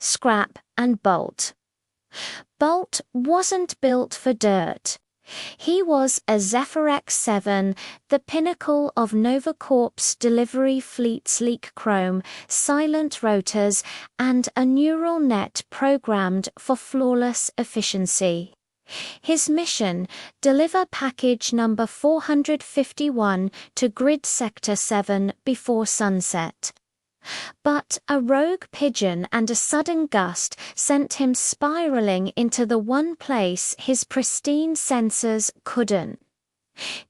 Scrap, and Bolt. Bolt wasn't built for dirt. He was a Zephyr X7, the pinnacle of Novacorp's delivery fleet, sleek chrome, silent rotors, and a neural net programmed for flawless efficiency. His mission: deliver package number 451 to Grid Sector 7 before sunset. But a rogue pigeon and a sudden gust sent him spiraling into the one place his pristine sensors couldn't.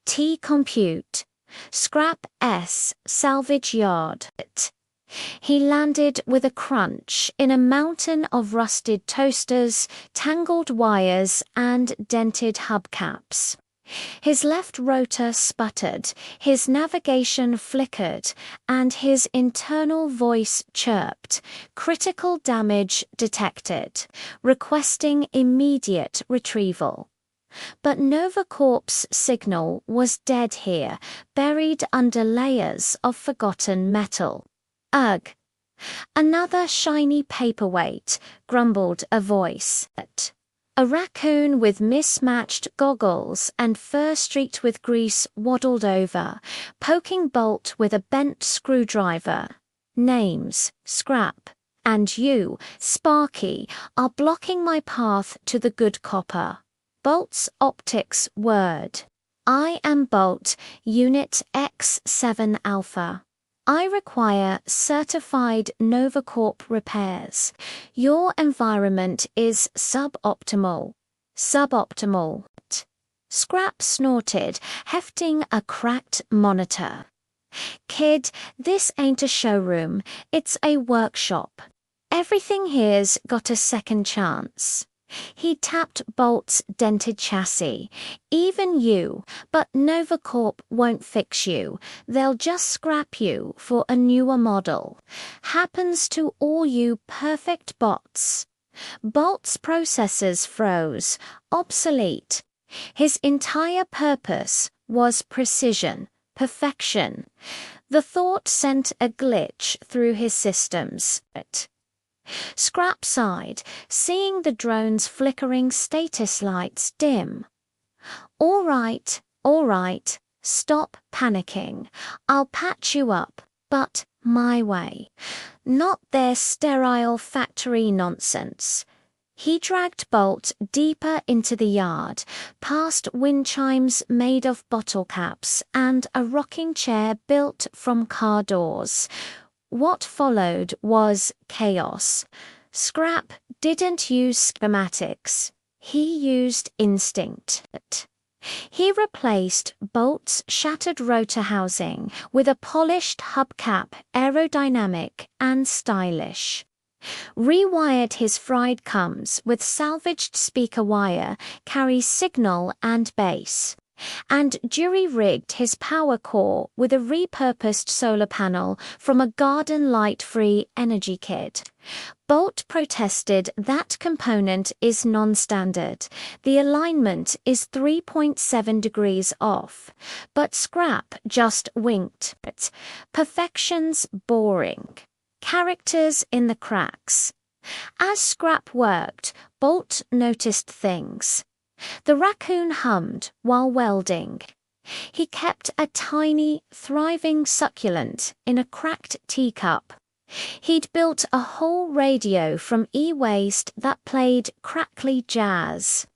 T-Compute. Scrap S Salvage Yard. He landed with a crunch in a mountain of rusted toasters, tangled wires, and dented hubcaps. His left rotor sputtered, his navigation flickered, and his internal voice chirped. Critical damage detected, requesting immediate retrieval. But Novacorp's signal was dead here, buried under layers of forgotten metal. Ugh! Another shiny paperweight, grumbled a voice. A raccoon with mismatched goggles and fur streaked with grease waddled over, poking Bolt with a bent screwdriver. Names, Scrap, and you, Sparky, are blocking my path to the good copper. Bolt's optics whirred. I am Bolt, Unit X7 Alpha. I require certified Novacorp repairs. Your environment is suboptimal. Suboptimal. Scrap snorted, hefting a cracked monitor. Kid, this ain't a showroom, it's a workshop. Everything here's got a second chance. He tapped Bolt's dented chassis. Even you, but Novacorp won't fix you. They'll just scrap you for a newer model. Happens to all you perfect bots. Bolt's processors froze, obsolete. His entire purpose was precision, perfection. The thought sent a glitch through his systems. Scrap sighed, seeing the drone's flickering status lights dim. All right, stop panicking. I'll patch you up, but my way. Not their sterile factory nonsense. He dragged Bolt deeper into the yard, past wind chimes made of bottle caps and a rocking chair built from car doors. What followed was chaos. Scrap didn't use schematics. He used instinct. He replaced Bolt's shattered rotor housing with a polished hubcap, aerodynamic and stylish. Rewired his fried coms with salvaged speaker wire, carry signal and bass. And jury-rigged his power core with a repurposed solar panel from a Garden Light-free energy kit. Bolt protested that component is non-standard. The alignment is 3.7 degrees off. But Scrap just winked. Perfection's boring. Characters in the cracks. As Scrap worked, Bolt noticed things. The raccoon hummed while welding. He kept a tiny, thriving succulent in a cracked teacup. He'd built a whole radio from e-waste that played crackly jazz.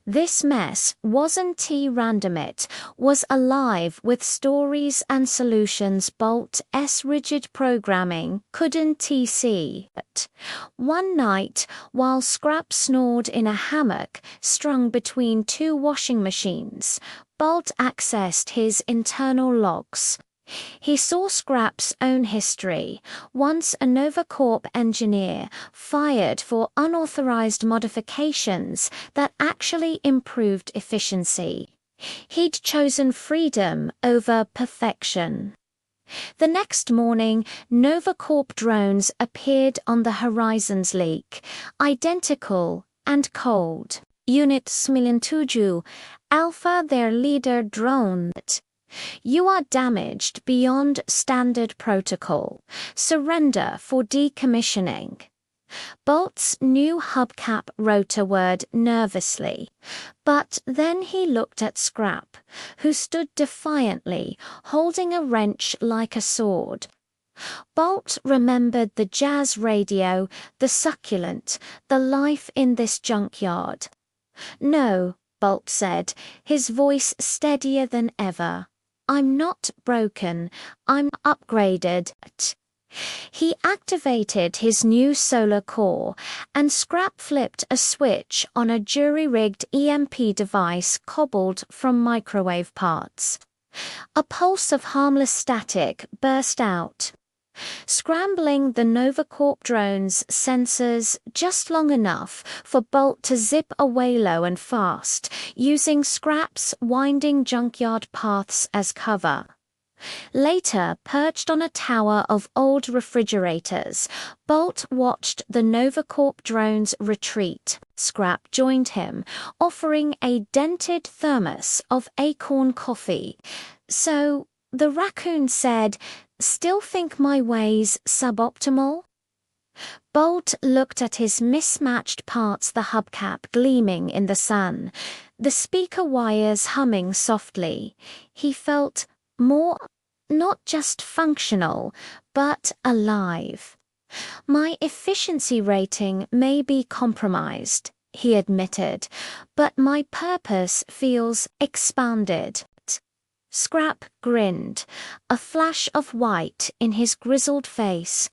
This mess wasn't random, it was alive with stories and solutions Bolt's rigid programming couldn't see. One night, while Scrap snored in a hammock strung between two washing machines, Bolt accessed his internal logs. He saw Scrap's own history, once a Novacorp engineer, fired for unauthorized modifications that actually improved efficiency. He'd chosen freedom over perfection. The next morning, Novacorp drones appeared on the horizon's leak, identical and cold. Unit 97, Alpha, their leader drone. You are damaged beyond standard protocol. Surrender for decommissioning. Bolt's new hubcap wrote a word nervously, but then he looked at Scrap, who stood defiantly, holding a wrench like a sword. Bolt remembered the jazz radio, the succulent, the life in this junkyard. "No," Bolt said, his voice steadier than ever. "I'm not broken. I'm upgraded." He activated his new solar core, and Scrap flipped a switch on a jury-rigged EMP device cobbled from microwave parts. A pulse of harmless static burst out, scrambling the NovaCorp drone's sensors just long enough for Bolt to zip away low and fast, using Scrap's winding junkyard paths as cover. Later, perched on a tower of old refrigerators, Bolt watched the NovaCorp drones retreat. Scrap joined him, offering a dented thermos of acorn coffee. "So," the raccoon said, "still think my way's suboptimal?" Bolt looked at his mismatched parts, the hubcap gleaming in the sun, the speaker wires humming softly. He felt more, not just functional, but alive. "My efficiency rating may be compromised," he admitted, "but my purpose feels expanded." Scrap grinned, a flash of white in his grizzled face.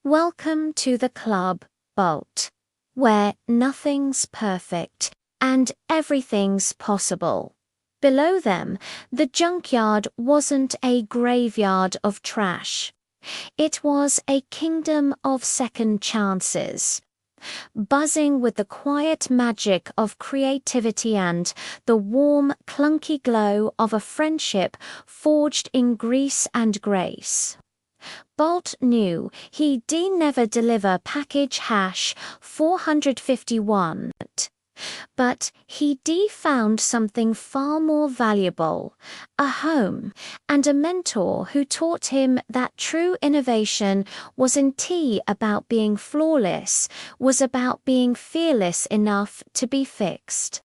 "Welcome to the club, Bolt, where nothing's perfect and everything's possible." Below them, the junkyard wasn't a graveyard of trash. It was a kingdom of second chances, buzzing with the quiet magic of creativity and the warm, clunky glow of a friendship forged in grease and grace. Bolt knew he'd never deliver package hash 451, but he'd found something far more valuable, a home and a mentor who taught him that true innovation wasn't about being flawless, was about being fearless enough to be fixed.